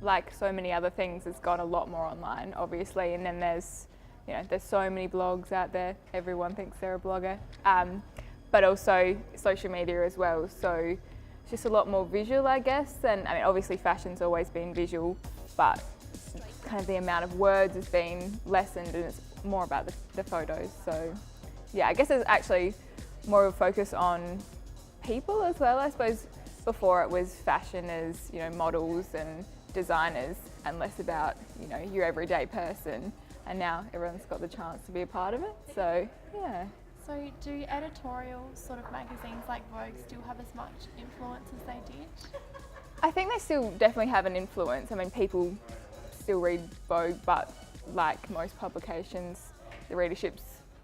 like so many other things, has gone a lot more online, obviously. And then there's so many blogs out there. Everyone thinks they're a blogger. But also social media as well. So it's just a lot more visual, I guess. And I mean, obviously fashion's always been visual, but kind of the amount of words has been lessened, and it's more about the photos. So yeah, I guess there's actually more of a focus on people as well. I suppose before it was fashion as, models and designers, and less about, your everyday person. And now everyone's got the chance to be a part of it. So yeah. So do editorial sort of magazines like Vogue still have as much influence as they did? I think they still definitely have an influence. I mean, people still read Vogue, but like most publications, the readership's,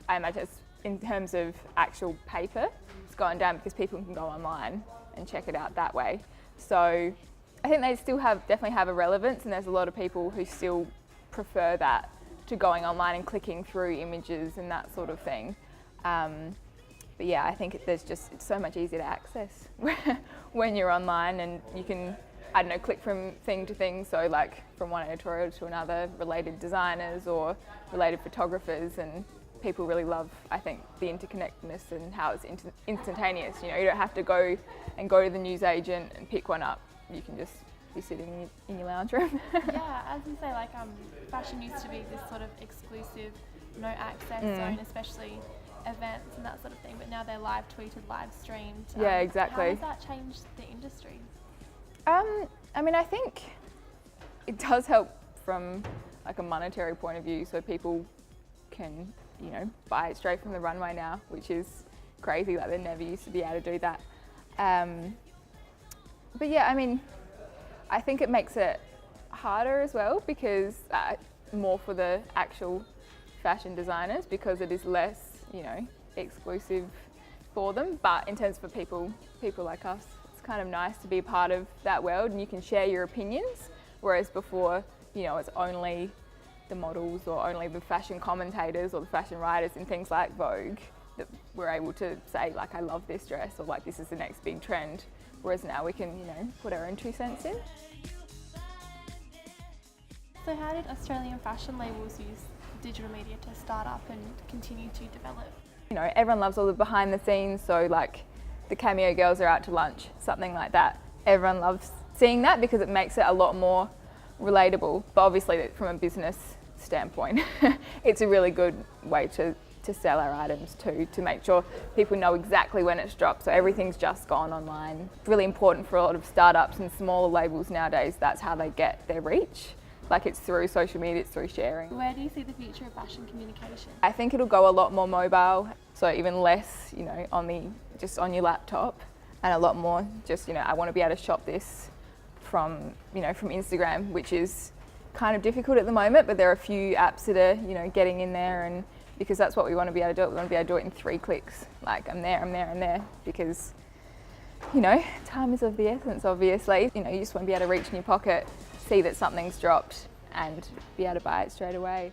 I imagine, in terms of actual paper, it's gone down because people can go online and check it out that way. So I think they still definitely have a relevance, and there's a lot of people who still prefer that to going online and clicking through images and that sort of thing. But yeah, I think it's so much easier to access when you're online, and you can, click from thing to thing. So like from one editorial to another, related designers or related photographers, and people really love, I think, the interconnectedness and how it's instantaneous. You don't have to go to the newsagent and pick one up. You can just be sitting in your lounge room. Yeah, as you say, fashion used to be this sort of exclusive, no access zone, especially events and that sort of thing, but now they're live tweeted, live streamed. Yeah, exactly. How has that changed the industry? I think it does help from like a monetary point of view, so people can, buy it straight from the runway now, which is crazy. Like, they never used to be able to do that. But yeah, I think it makes it harder as well, because more for the actual fashion designers, because it is less, exclusive for them. But in terms of people like us, it's kind of nice to be a part of that world, and you can share your opinions. Whereas before, it's only the models or only the fashion commentators or the fashion writers in things like Vogue that were able to say, like, I love this dress, or like, this is the next big trend. Whereas now we can, put our own 2 cents in. So how did Australian fashion labels use digital media to start up and continue to develop? Everyone loves all the behind the scenes, so like the Cameo girls are out to lunch, something like that. Everyone loves seeing that because it makes it a lot more relatable. But obviously from a business standpoint, it's a really good way to sell our items too, to make sure people know exactly when it's dropped. So everything's just gone online. It's really important for a lot of startups and smaller labels nowadays. That's how they get their reach. Like, it's through social media, it's through sharing. Where do you see the future of fashion communication? I think it'll go a lot more mobile, so even less, just on your laptop, and a lot more just, I want to be able to shop this from Instagram, which is kind of difficult at the moment, but there are a few apps that are, getting in there, and because that's what we want to be able to do. We want to be able to do it in 3 clicks. Like, I'm there, because, time is of the essence, obviously. You just want to be able to reach in your pocket, see that something's dropped, and be able to buy it straight away.